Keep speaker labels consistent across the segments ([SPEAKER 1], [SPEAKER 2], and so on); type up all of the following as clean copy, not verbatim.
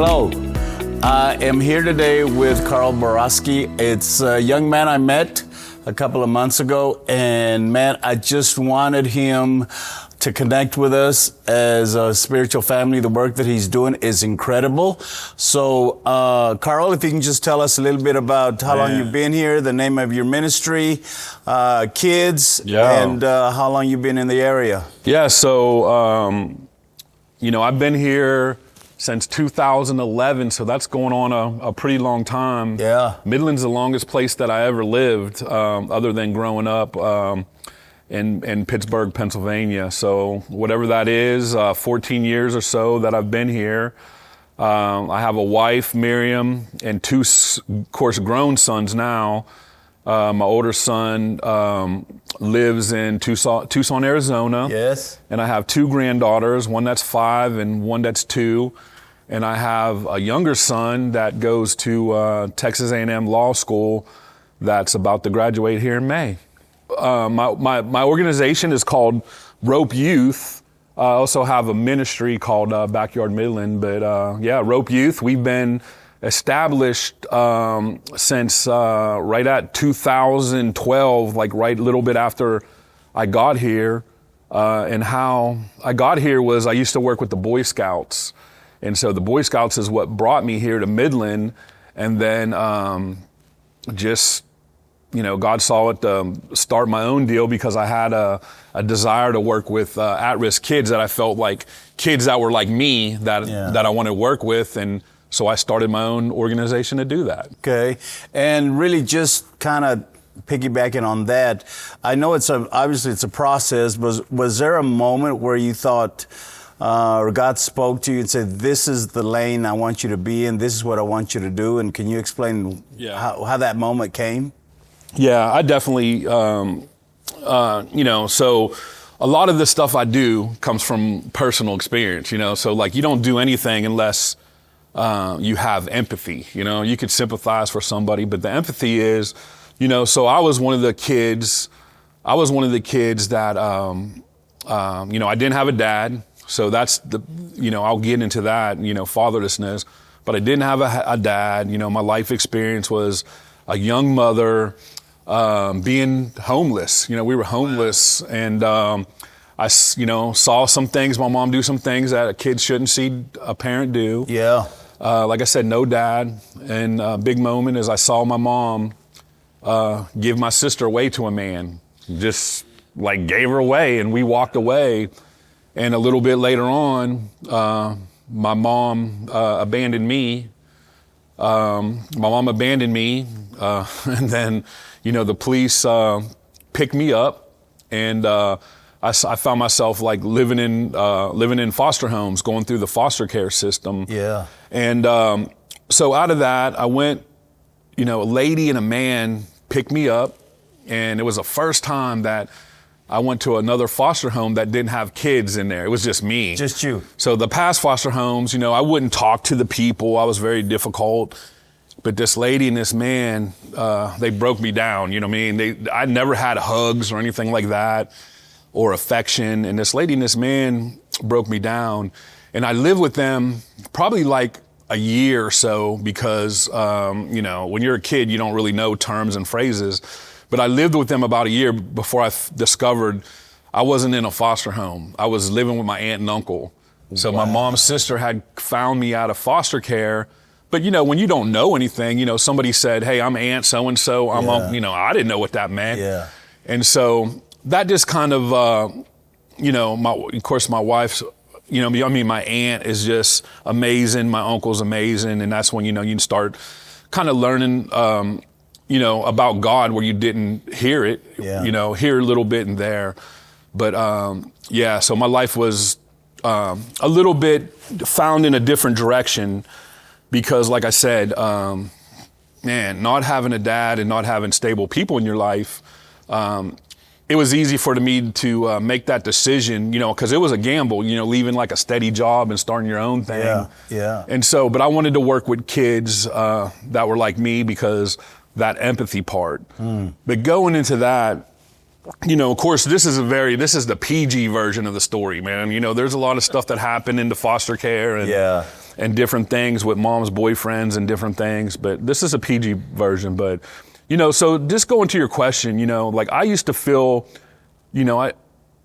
[SPEAKER 1] Hello. I am here today with Karl Boroski. It's a young man I met a couple of months ago, and man, I just wanted him to connect with us as a spiritual family. The work that he's doing is incredible. So, Karl, if you can just tell us a little bit about how long you've been here, the name of your ministry, kids, and how long you've been in the area.
[SPEAKER 2] Yeah, so, I've been here since 2011, so that's going on a pretty long time.
[SPEAKER 1] Yeah.
[SPEAKER 2] Midland's the longest place that I ever lived, other than growing up in Pittsburgh, Pennsylvania. So whatever that is, 14 years or so that I've been here. I have a wife, Miriam, and two, of course, grown sons now. My older son lives in Tucson, Arizona.
[SPEAKER 1] Yes.
[SPEAKER 2] And I have two granddaughters, one that's 5 and one that's 2. And I have a younger son that goes to Texas A&M Law School that's about to graduate here in May. My organization is called Rope Youth. I also have a ministry called Backyard Midland. But Rope Youth, we've been established since right at 2012, like right a little bit after I got here. And how I got here was I used to work with the Boy Scouts. And so the Boy Scouts is what brought me here to Midland. And then God saw it start my own deal because I had a desire to work with at-risk kids that I felt like kids that were like me that I wanted to work with. And so I started my own organization to do that.
[SPEAKER 1] Okay. And really just kind of piggybacking on that, I know obviously it's a process. Was there a moment where you thought, or God spoke to you and said, this is the lane I want you to be in, this is what I want you to do? And can you explain how that moment came?
[SPEAKER 2] Yeah, I definitely, so a lot of the stuff I do comes from personal experience, so like you don't do anything unless you have empathy, you could sympathize for somebody, but the empathy is, so I was one of the kids that, I didn't have a dad. So that's I'll get into that, fatherlessness, but I didn't have a dad. My life experience was a young mother, being homeless. We were homeless, and I saw some things, my mom do some things that a kid shouldn't see a parent do.
[SPEAKER 1] Yeah.
[SPEAKER 2] Like I said, no dad. And a big moment is I saw my mom give my sister away to a man, just like gave her away, and we walked away. And a little bit later on, my mom abandoned me. And then, the police picked me up, and I found myself like living in foster homes, going through the foster care system.
[SPEAKER 1] Yeah.
[SPEAKER 2] And so out of that, I went, a lady and a man picked me up, and it was the first time that I went to another foster home that didn't have kids in there. It was just me.
[SPEAKER 1] Just you.
[SPEAKER 2] So the past foster homes, I wouldn't talk to the people. I was very difficult. But this lady and this man, they broke me down. I never had hugs or anything like that or affection. And this lady and this man broke me down. And I lived with them probably like a year or so because, when you're a kid, you don't really know terms and phrases. But I lived with them about a year before I discovered I wasn't in a foster home. I was living with my aunt and uncle. So my mom's sister had found me out of foster care. But, when you don't know anything, somebody said, hey, I'm Aunt so-and-so. I didn't know what that meant.
[SPEAKER 1] Yeah.
[SPEAKER 2] And so that just kind of, of course, my wife's, my aunt is just amazing. My uncle's amazing. And that's when, you can start kind of learning, about God where you didn't hear it, hear a little bit in there. But, so my life was a little bit found in a different direction because, like I said, not having a dad and not having stable people in your life, it was easy for me to make that decision, because it was a gamble, leaving like a steady job and starting your own thing.
[SPEAKER 1] Yeah.
[SPEAKER 2] And so, but I wanted to work with kids that were like me because that empathy part. But going into that, of course, this is the PG version of the story, man. There's a lot of stuff that happened into foster care and different things with mom's boyfriends and different things. But this is a PG version. But, so just going to your question, like I used to feel, I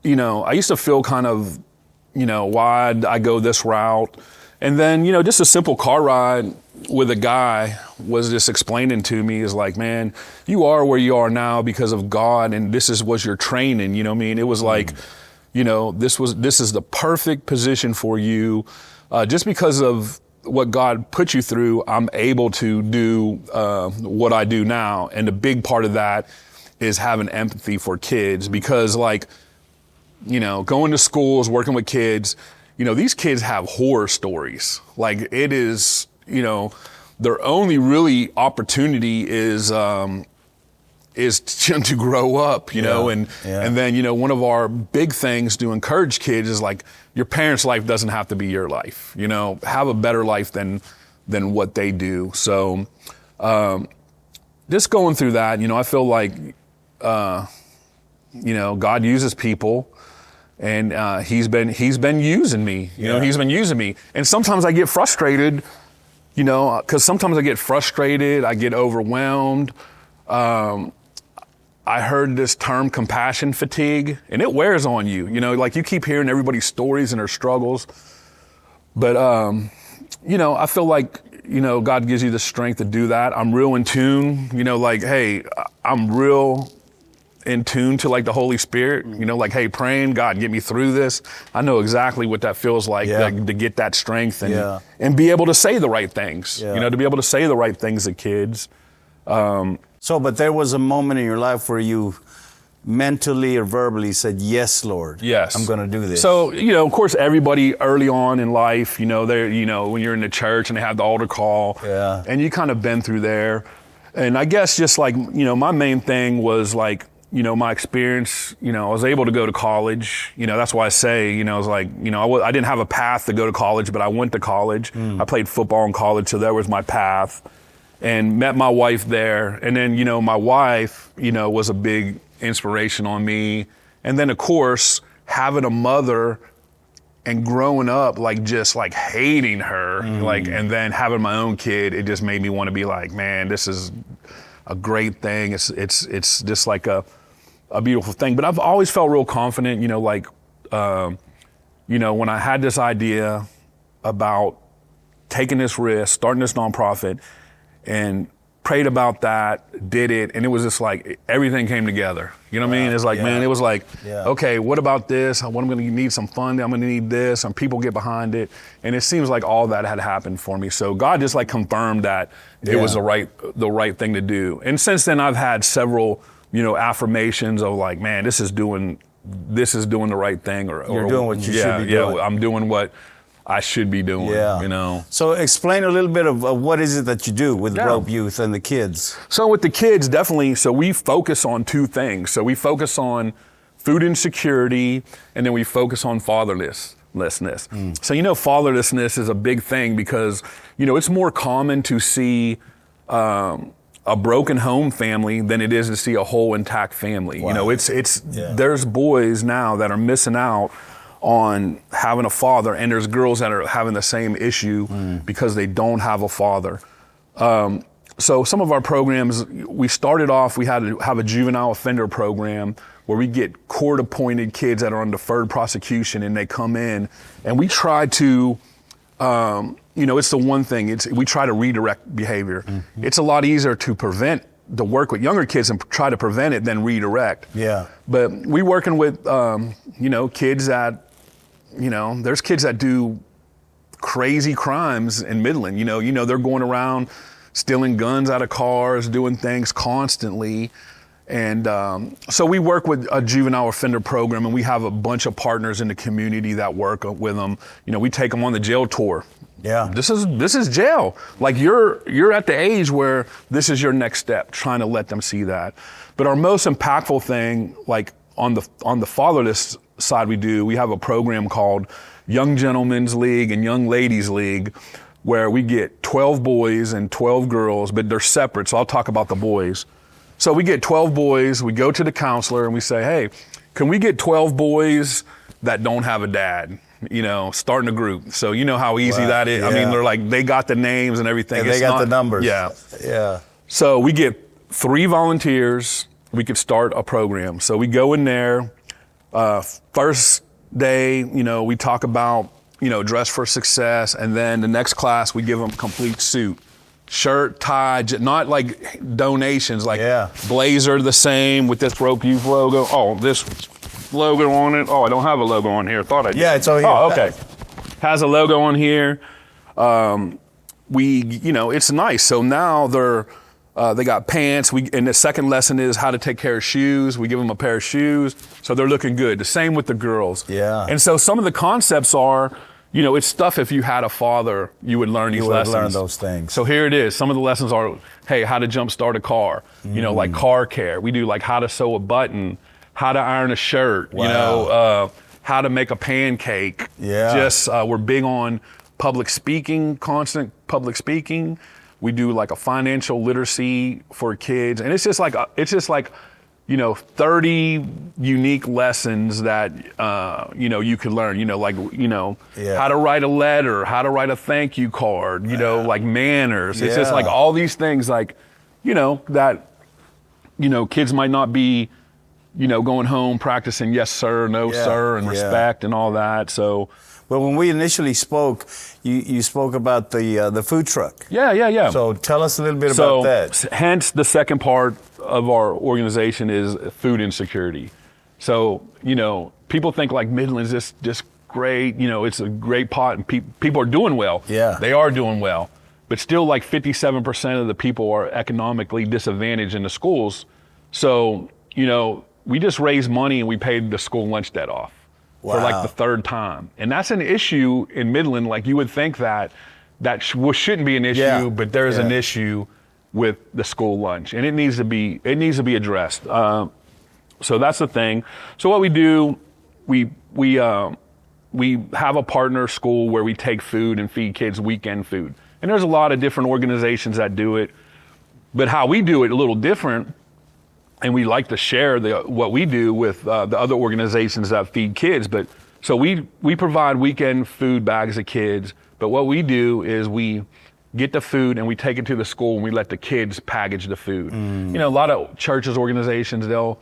[SPEAKER 2] used to feel kind of, why'd I go this route? And then, just a simple car ride with a guy was just explaining to me is like, man, you are where you are now because of God, and this was your training, you know what I mean? It was like, this is the perfect position for you. Just because of what God put you through, I'm able to do what I do now. And a big part of that is having empathy for kids because like, going to schools, working with kids, these kids have horror stories. Like it is, their only really opportunity is to grow up, and then, one of our big things to encourage kids is like, your parents' life doesn't have to be your life, have a better life than what they do. So, just going through that, I feel like, God uses people. And he's been using me, he's been using me. And sometimes I get frustrated, because sometimes I get frustrated, I get overwhelmed. I heard this term compassion fatigue, and it wears on you, like you keep hearing everybody's stories and their struggles. But, I feel like, God gives you the strength to do that. I'm real in tune, like, hey, I'm real in tune to like the Holy Spirit, like, hey, praying, God, get me through this. I know exactly what that feels like, like to get that strength and be able to say the right things, to be able to say the right things to kids.
[SPEAKER 1] But there was a moment in your life where you mentally or verbally said, yes, Lord,
[SPEAKER 2] yes,
[SPEAKER 1] I'm going to do this.
[SPEAKER 2] So, of course, everybody early on in life, they're, when you're in the church and they have the altar call and you kind of been through there. And I guess just like, my main thing was like, my experience, I was able to go to college, that's why I say, I was like, I didn't have a path to go to college, but I went to college. I played football in college, so that was my path, and met my wife there. And then, my wife, was a big inspiration on me. And then, of course, having a mother and growing up, like, just like hating her, like, and then having my own kid, it just made me want to be like, man, this is a great thing. It's just like a beautiful thing. But I've always felt real confident, when I had this idea about taking this risk, starting this nonprofit, and prayed about that, did it, and it was just like everything came together. You know what I mean? It's like, man, it was like, okay, what about this? What I'm going to need some funding. I'm going to need this, and people get behind it. And it seems like all that had happened for me. So God just like confirmed that it was the right thing to do. And since then, I've had several, affirmations of like, man, this is doing the right thing, or
[SPEAKER 1] you're doing what you should be doing.
[SPEAKER 2] Yeah, I'm doing what I should be doing,
[SPEAKER 1] So explain a little bit of what is it that you do with Rope Youth and the kids? So
[SPEAKER 2] with the kids, definitely, so we focus on two things. So we focus on food insecurity, and then we focus on fatherlessness. So, fatherlessness is a big thing because, it's more common to see a broken home family than it is to see a whole intact family.
[SPEAKER 1] Wow.
[SPEAKER 2] There's boys now that are missing out on having a father, and there's girls that are having the same issue because they don't have a father. So some of our programs, we started off, we had to have a juvenile offender program where we get court-appointed kids that are on deferred prosecution, and they come in, and we try to, it's the one thing, we try to redirect behavior. It's a lot easier to work with younger kids and try to prevent it than redirect.
[SPEAKER 1] Yeah.
[SPEAKER 2] But we working with, kids that, there's kids that do crazy crimes in Midland. They're going around stealing guns out of cars, doing things constantly. And so we work with a juvenile offender program, and we have a bunch of partners in the community that work with them. We take them on the jail tour.
[SPEAKER 1] Yeah.
[SPEAKER 2] This is jail. Like you're at the age where this is your next step, trying to let them see that. But our most impactful thing, like on the fatherless side, we have a program called Young Gentlemen's League and Young Ladies League, where we get 12 boys and 12 girls, but they're separate. So I'll talk about the boys. So we get 12 boys, we go to the counselor and we say, hey, can we get 12 boys that don't have a dad? starting a group. So you know how easy that is.
[SPEAKER 1] Yeah.
[SPEAKER 2] I mean, they got the names and everything.
[SPEAKER 1] And they got the numbers.
[SPEAKER 2] Yeah.
[SPEAKER 1] Yeah.
[SPEAKER 2] So we get 3 volunteers. We could start a program. So we go in there. First day, we talk about, dress for success. And then the next class, we give them a complete suit. Shirt, tie, not like donations, like blazer the same with this Broke Youth logo. Oh, this logo on it. Oh, I don't have a logo on here. Thought I did.
[SPEAKER 1] Yeah, it's over here.
[SPEAKER 2] Oh, okay. Has a logo on here. It's nice. So now they got pants. And the second lesson is how to take care of shoes. We give them a pair of shoes, so they're looking good. The same with the girls.
[SPEAKER 1] Yeah.
[SPEAKER 2] And so some of the concepts are, it's stuff if you had a father, you would learn these lessons.
[SPEAKER 1] You would learn those things.
[SPEAKER 2] So here it is. Some of the lessons are, hey, how to jump start a car. Like car care. We do like how to sew a button, how to iron a shirt.
[SPEAKER 1] Wow.
[SPEAKER 2] How to make a pancake.
[SPEAKER 1] Yeah.
[SPEAKER 2] We're big on public speaking, constant public speaking. We do like a financial literacy for kids, and it's just like 30 unique lessons that you can learn. How to write a letter, how to write a thank you card. Like manners. It's just like all these things, like that kids might not be going home practicing yes sir, no sir, and respect and all that. So.
[SPEAKER 1] Well, when we initially spoke, you spoke about the food truck.
[SPEAKER 2] Yeah.
[SPEAKER 1] So tell us a little bit about that.
[SPEAKER 2] Hence, the second part of our organization is food insecurity. So, people think like Midland's just great, it's a great pot, and people are doing well.
[SPEAKER 1] Yeah.
[SPEAKER 2] They are doing well. But still, like 57% of the people are economically disadvantaged in the schools. So, we just raised money and we paid the school lunch debt off.
[SPEAKER 1] Wow.
[SPEAKER 2] For like the third time. And that's an issue in Midland. Like you would think that shouldn't be an issue, but there's an issue with the school lunch, and it needs to be addressed. So that's the thing. So what we do, we have a partner school where we take food and feed kids weekend food. And there's a lot of different organizations that do it, but how we do it a little different. And we like to share what we do with the other organizations that feed kids. But so we provide weekend food bags to kids. But what we do is we get the food and we take it to the school and we let the kids package the food. A lot of churches, organizations, they'll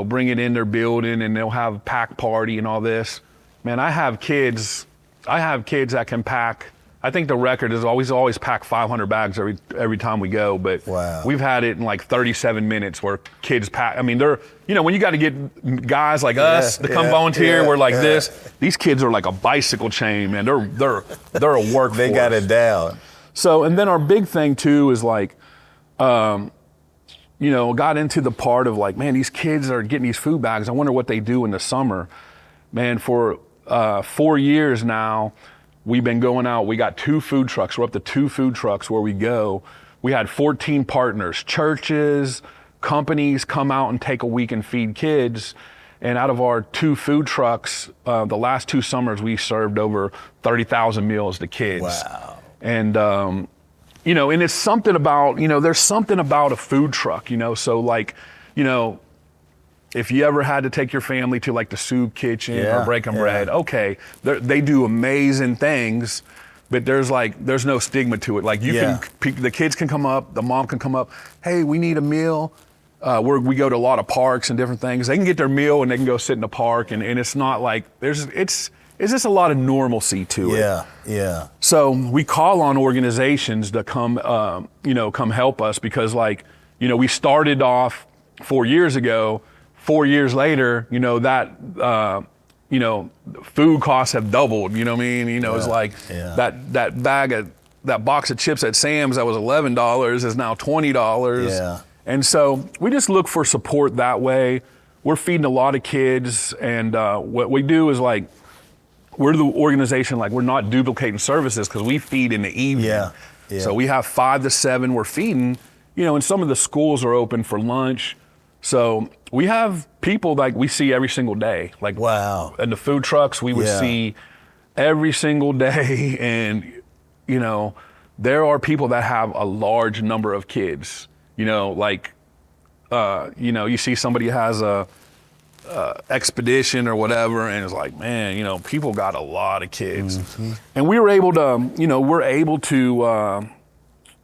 [SPEAKER 2] bring it in their building and they'll have a pack party and all this. Man, I have kids that can pack. I think the record is always pack 500 bags every time we go, but we've had it in like 37 minutes where kids pack. I mean, they're, when you got to get guys like us to come volunteer, we're like this. These kids are like a bicycle chain, man. They're a workforce.
[SPEAKER 1] They got it down.
[SPEAKER 2] So, and then our big thing too is like, got into the part of like, man, these kids are getting these food bags. I wonder what they do in the summer. Man, for 4 years now, we've been going out. We got 2 food trucks. We're up to 2 food trucks where we go. We had 14 partners, churches, companies come out and take a week and feed kids. And out of our 2 food trucks, the last 2 summers, we served over 30,000 meals to kids.
[SPEAKER 1] Wow.
[SPEAKER 2] And, and it's something about, there's something about a food truck, so like, if you ever had to take your family to like the soup kitchen or Breaking Bread, okay, they do amazing things, but there's no stigma to it. Like the kids can come up, the mom can come up, hey, we need a meal. We go to a lot of parks and different things. They can get their meal and they can go sit in the park, and it's not like it's just a lot of normalcy to it. Yeah. So we call on organizations to come help us because we started off 4 years ago. 4 years later, food costs have doubled, you know what I mean? It's like that box of chips at Sam's that was $11 is now $20.
[SPEAKER 1] Yeah.
[SPEAKER 2] And so we just look for support that way. We're feeding a lot of kids, and what we do is like, we're the organization, like we're not duplicating services because we feed in the evening. Yeah. So we have 5 to 7 we're feeding, and some of the schools are open for lunch. So we have people like we see every single day. Like in the food trucks, we would see every single day. And, there are people that have a large number of kids, you see somebody has expedition or whatever, and it's like, man, you know, people got a lot of kids, and we were able to, you know,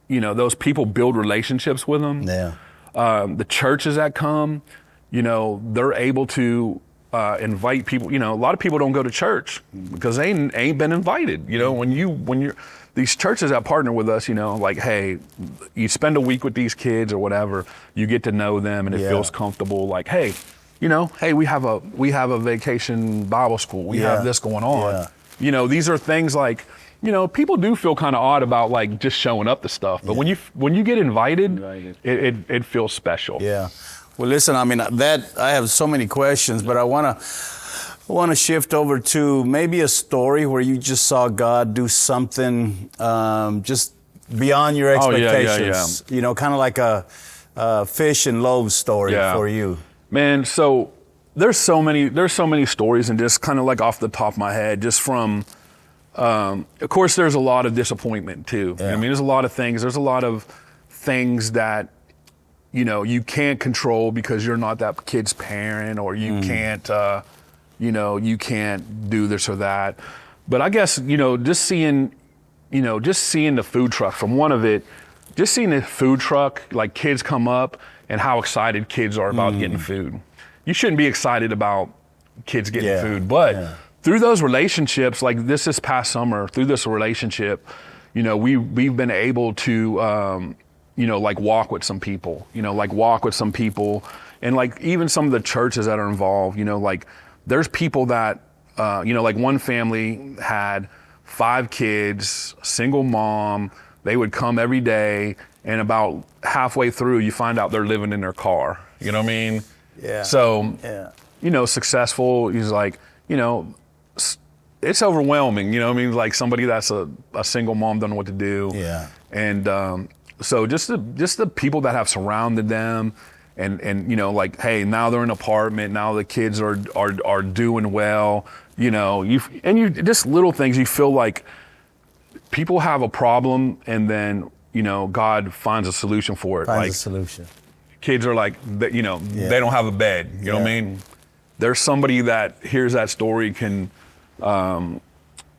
[SPEAKER 2] you know, those people build relationships with them.
[SPEAKER 1] Yeah.
[SPEAKER 2] The churches that come, you know, they're able to invite people. You know, a lot of people don't go to church because they ain't been invited. You know, when you're these churches that partner with us, you know, like, hey, you spend a week with these kids or whatever, you get to know them, and it feels comfortable. Like, hey, you know, hey, we have a vacation Bible school. We have this going on. Yeah. You know, these are things like, you know, people do feel kind of odd about like just showing up to stuff, but when you get invited, it feels special.
[SPEAKER 1] Yeah. Well, listen, I mean, I have so many questions, but I want to shift over to maybe a story where you just saw God do something just beyond your expectations. You know, kind of like a fish and loaves story for you. Man,
[SPEAKER 2] so there's so many stories, and just kind of like off the top of my head, just from, of course, there's a lot of disappointment too. Yeah. I mean, there's a lot of things that, you know, you can't control because you're not that kid's parent, or you can't, you know, you can't do this or that. But I guess, you know, just seeing the food truck from one of it, just seeing the food truck, like kids come up and how excited kids are about getting food. You shouldn't be excited about kids getting food, but through those relationships, like this past summer, through this relationship, you know, we've been able to, you know, like walk with some people, and like even some of the churches that are involved, you know, like there's people that, you know, like one family had 5 kids, single mom, they would come every day, and about halfway through you find out they're living in their car, you know what I mean?
[SPEAKER 1] Yeah.
[SPEAKER 2] So, you know, successful, he's like, you know, it's overwhelming, you know what I mean? Like somebody that's a single mom don't know what to do.
[SPEAKER 1] Yeah.
[SPEAKER 2] And, so just the people that have surrounded them, and you know, like, hey, now they're in an apartment, now the kids are doing well, you know, you just little things, you feel like people have a problem, and then, you know, God finds a solution for it.
[SPEAKER 1] Finds a solution.
[SPEAKER 2] Kids are like, you know, they don't have a bed, you know what I mean? There's somebody that hears that story could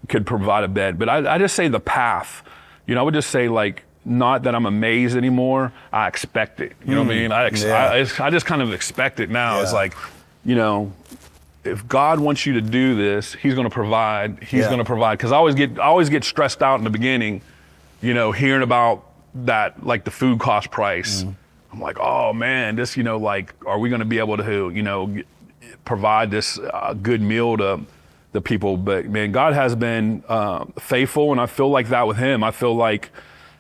[SPEAKER 2] provide a bed. But I just say the path, you know, I would just say, like, not that I'm amazed anymore, I expect it. You know what I mean? I just kind of expect it now. Yeah. It's like, you know, if God wants you to do this, He's going to provide. He's going to provide. Because I always get stressed out in the beginning, you know, hearing about that, like the food cost price. I'm like, oh man, this, you know, like, are we going to be able to, you know, provide this good meal to the people? But man, God has been faithful, and I feel like that with Him. I feel like,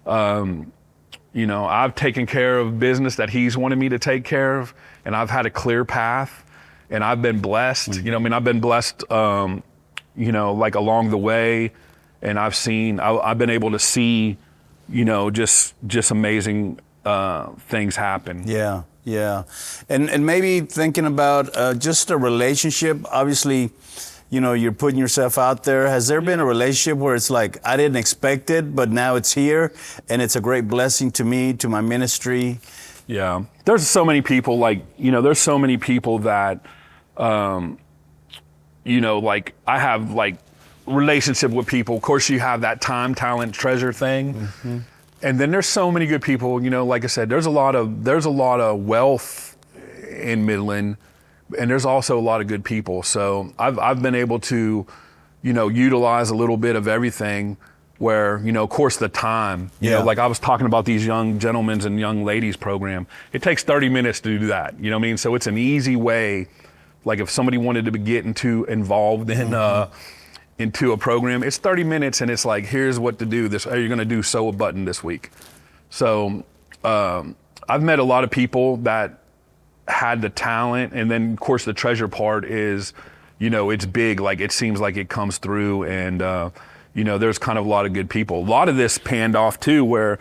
[SPEAKER 2] you know, I've taken care of business that He's wanted me to take care of, and I've had a clear path, and I've been blessed. You know, I mean, I've been blessed, you know, like along the way, and I've been able to see, you know, just amazing things happen.
[SPEAKER 1] Yeah, yeah, and maybe thinking about just a relationship. Obviously, you know, you're putting yourself out there. Has there been a relationship where it's like, I didn't expect it, but now it's here, and it's a great blessing to me, to my ministry?
[SPEAKER 2] Yeah. There's so many people, like, you know, there's so many people that, you know, like, I have, like, relationship with people. Of course, you have that time, talent, treasure thing. And then there's so many good people, you know, like I said, there's a lot of wealth in Midland, and there's also a lot of good people. So I've been able to, you know, utilize a little bit of everything, where, you know, of course, the time, you know, like I was talking about these young gentlemen's and young ladies program. It takes 30 minutes to do that. You know what I mean? So it's an easy way. Like if somebody wanted to get involved in, into a program, it's 30 minutes, and it's like, here's what to do. You're going to do sew a button this week. So I've met a lot of people that had the talent, and then of course the treasure part is, you know, it's big. Like it seems like it comes through, and you know, there's kind of a lot of good people. A lot of this panned off too, where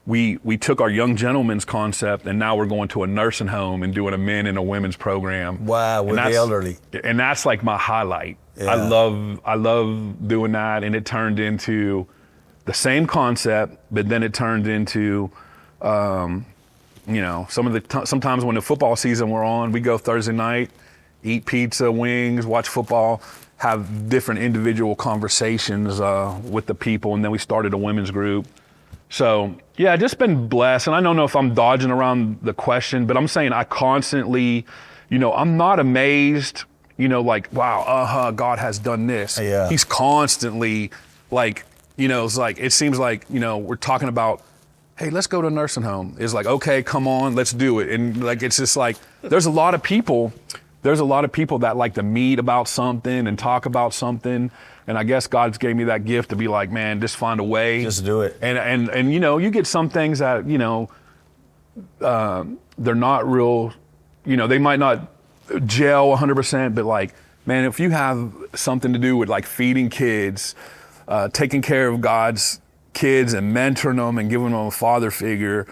[SPEAKER 2] we took our young gentlemen's concept, and now we're going to a nursing home and doing a men and a women's program.
[SPEAKER 1] Wow, with the elderly.
[SPEAKER 2] And that's like my highlight. Yeah. I love doing that, and it turned into the same concept, but then it turned into, you know, sometimes when the football season we're on, we go Thursday night, eat pizza, wings, watch football, have different individual conversations with the people. And then we started a women's group. So, yeah, just been blessed. And I don't know if I'm dodging around the question, but I'm saying I constantly, I'm not amazed, like, wow, God has done this.
[SPEAKER 1] Yeah.
[SPEAKER 2] He's constantly like, it's like, it seems like, we're talking about, hey, let's go to a nursing home. It's like, okay, come on, let's do it. And like, it's just like, there's a lot of people that like to meet about something and talk about something. And I guess God's gave me that gift to be like, man, just find a way.
[SPEAKER 1] Just do it.
[SPEAKER 2] And you get some things that, they're not real, they might not gel 100%, but like, man, if you have something to do with like feeding kids, taking care of God's kids and mentoring them and giving them a father figure,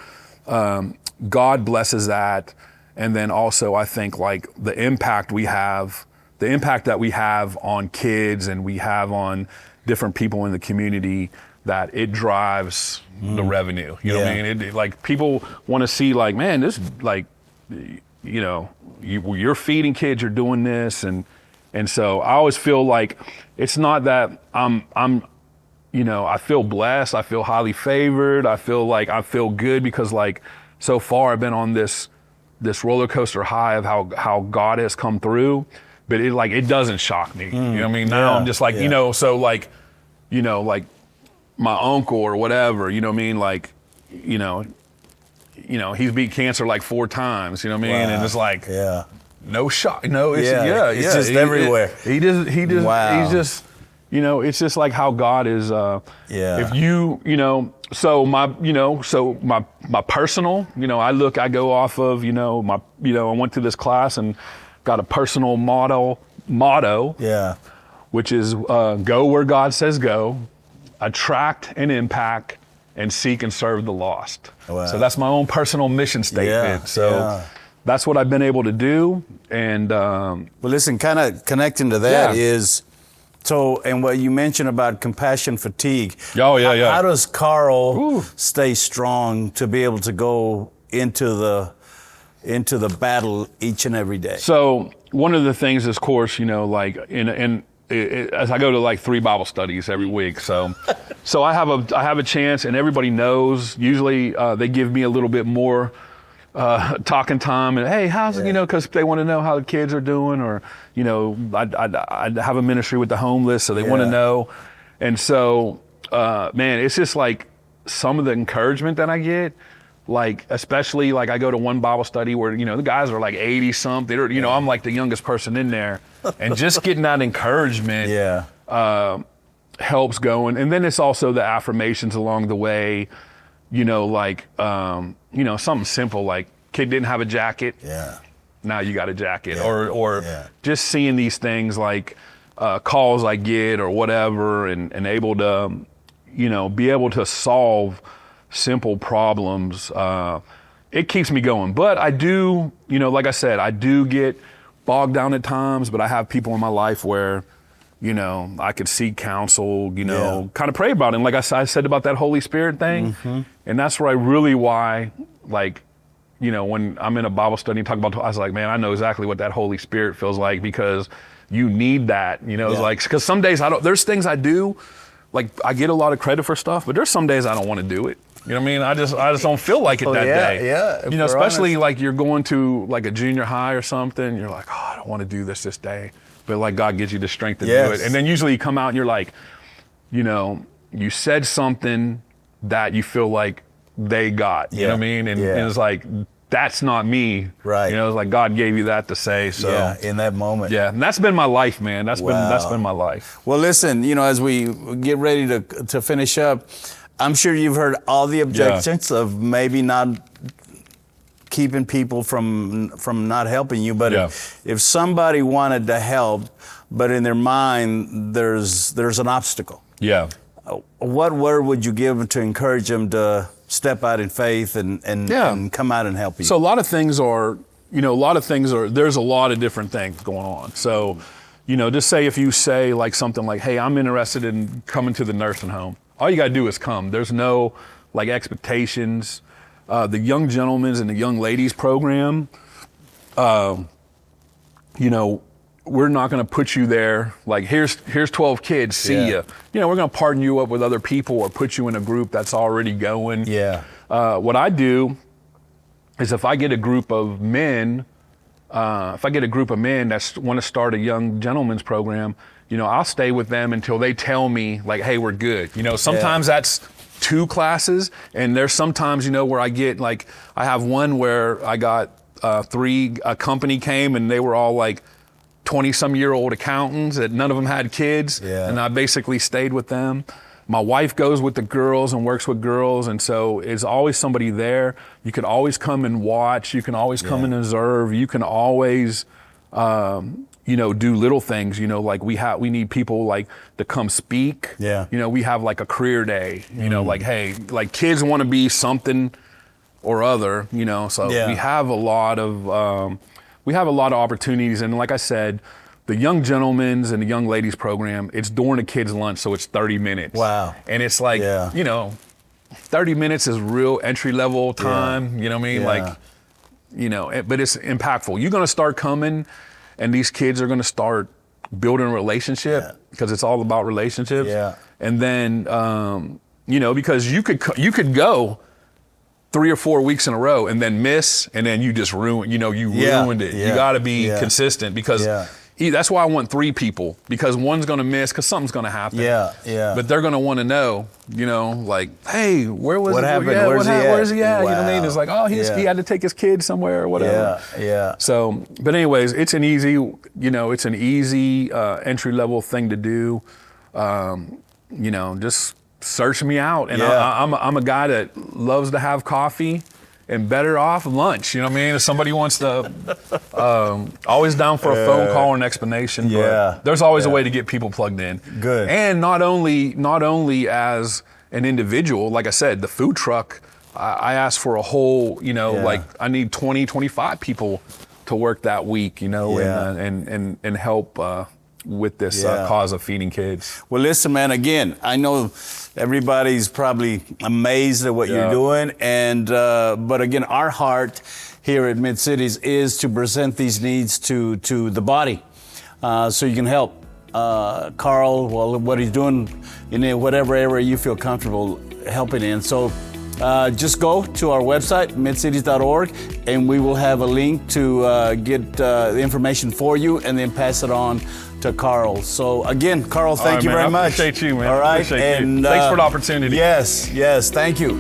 [SPEAKER 2] God blesses that. And then also I think like the impact that we have on kids and we have on different people in the community, that it drives the revenue. You know what I mean? It, like people want to see like, man, this like, you're feeding kids, you're doing this. And so I always feel like it's not that I feel blessed. I feel highly favored. I feel good because like so far I've been on this roller coaster high of how God has come through, but it doesn't shock me. You know what I mean? Now I'm just like, so like, like my uncle or whatever, you know what I mean? Like, he's beat cancer like 4 times, you know what I mean? And it's like, no shock. No, it's,
[SPEAKER 1] it's just everywhere.
[SPEAKER 2] He just, he's just, it's just like how God is, if so my personal, I go off of, I went to this class and got a personal motto, which is go where God says go, attract and impact, and seek and serve the lost.
[SPEAKER 1] Wow.
[SPEAKER 2] So that's my own personal mission statement. That's what I've been able to do. And
[SPEAKER 1] well, listen, kind of connecting to that is, so, and what you mentioned about compassion fatigue. How does Karl stay strong to be able to go into the battle each and every day?
[SPEAKER 2] So one of the things is, of course, like as I go to like 3 Bible studies every week. So I have a chance, and everybody knows. Usually they give me a little bit more talking time, and hey, how's it, because they want to know how the kids are doing, or I have a ministry with the homeless, so they want to know. And so man, it's just like some of the encouragement that I get, like especially like I go to one Bible study where the guys are like 80 something, or I'm like the youngest person in there, and just getting that encouragement helps going. And then it's also the affirmations along the way, something simple like kid didn't have a jacket. Now you got a jacket. Or just seeing these things like calls I get or whatever, and able to, be able to solve simple problems. It keeps me going. But I do, like I said, I do get bogged down at times, but I have people in my life where, I could seek counsel, kind of pray about it. And like I said about that Holy Spirit thing, and that's where like, when I'm in a Bible study and talk about, I was like, man, I know exactly what that Holy Spirit feels like, because you need that, it's like, because some days there's things I do, like I get a lot of credit for stuff, but there's some days I don't want to do it. You know what I mean? I just don't feel like it that day. Especially like you're going to like a junior high or something, you're like, oh, I don't want to do this day. But like God gives you the strength to do it. And then usually you come out and you're like, you said something that you feel like they got, you know what I mean? And it's like, that's not me.
[SPEAKER 1] Right.
[SPEAKER 2] It's like God gave you that to say. So
[SPEAKER 1] in that moment.
[SPEAKER 2] Yeah. And that's been my life, man. That's been my life.
[SPEAKER 1] Well, listen, as we get ready to finish up, I'm sure you've heard all the objections of maybe not keeping people from not helping you. But if somebody wanted to help, but in their mind there's an obstacle. What word would you give them to encourage them to step out in faith and come out and help you?
[SPEAKER 2] So a lot of things are, there's a lot of different things going on. So, just say if you say like something like, hey, I'm interested in coming to the nursing home. All you got to do is come. There's no like expectations. The young gentlemen's and the young ladies program, you know, we're not going to put you there like, here's 12 kids, see ya. You know, we're going to partner you up with other people or put you in a group that's already going.
[SPEAKER 1] Yeah.
[SPEAKER 2] What I do is if I get a group of men that want to start a young gentleman's program, you know, I'll stay with them until they tell me like, hey, we're good. You know, sometimes that's 2 classes, and there's sometimes, you know, where I get like, I have one where I got 3, a company came and they were all like 20-some-year-old accountants that none of them had kids, and I basically stayed with them. My wife goes with the girls and works with girls, and so there's always somebody there. You can always come and watch. You can always come and observe. You can always, you know, do little things. You know, like we need people like to come speak.
[SPEAKER 1] Yeah.
[SPEAKER 2] You know, we have like a career day. You know, like, hey, like kids want to be something or other. You know, so we have a lot of opportunities, and like I said, the young gentlemen's and the young ladies program, it's during a kid's lunch, so it's 30 minutes.
[SPEAKER 1] Wow.
[SPEAKER 2] And it's like, you know, 30 minutes is real entry level time, you know what I mean? Like, you know, but it's impactful. You're going to start coming and these kids are going to start building a relationship because it's all about relationships.
[SPEAKER 1] Yeah.
[SPEAKER 2] And then, you know, because you could go 3 or 4 weeks in a row and then miss, and then you just ruined it. You got to be consistent because that's why I want 3 people, because one's going to miss because something's going to happen. But they're going to want to know, you know, like, hey, what happened? Where's he at? Wow. You know what I mean? It's like, oh, he had to take his kid somewhere or whatever. So, but anyways, it's an easy entry level thing to do. You know, just search me out, and I'm a guy that loves to have coffee and better off lunch. You know what I mean? If somebody wants to, always down for a phone call or an explanation. But there's always a way to get people plugged in.
[SPEAKER 1] Good.
[SPEAKER 2] And not only as an individual, like I said, the food truck, I asked for a whole, you know, like I need 20, 25 people to work that week, you know, and help with this cause of feeding kids.
[SPEAKER 1] Well, listen, man, again, I know everybody's probably amazed at what you're doing, and but again, our heart here at Mid-Cities is to present these needs to the body, so you can help Karl, well, what he's doing in whatever area you feel comfortable helping in. So just go to our website, midcities.org, and we will have a link to get the information for you and then pass it on to Karl. So again, Karl, thank you very much.
[SPEAKER 2] I appreciate you, man.
[SPEAKER 1] All right.
[SPEAKER 2] Appreciate you. Thanks for the opportunity.
[SPEAKER 1] Yes, thank you.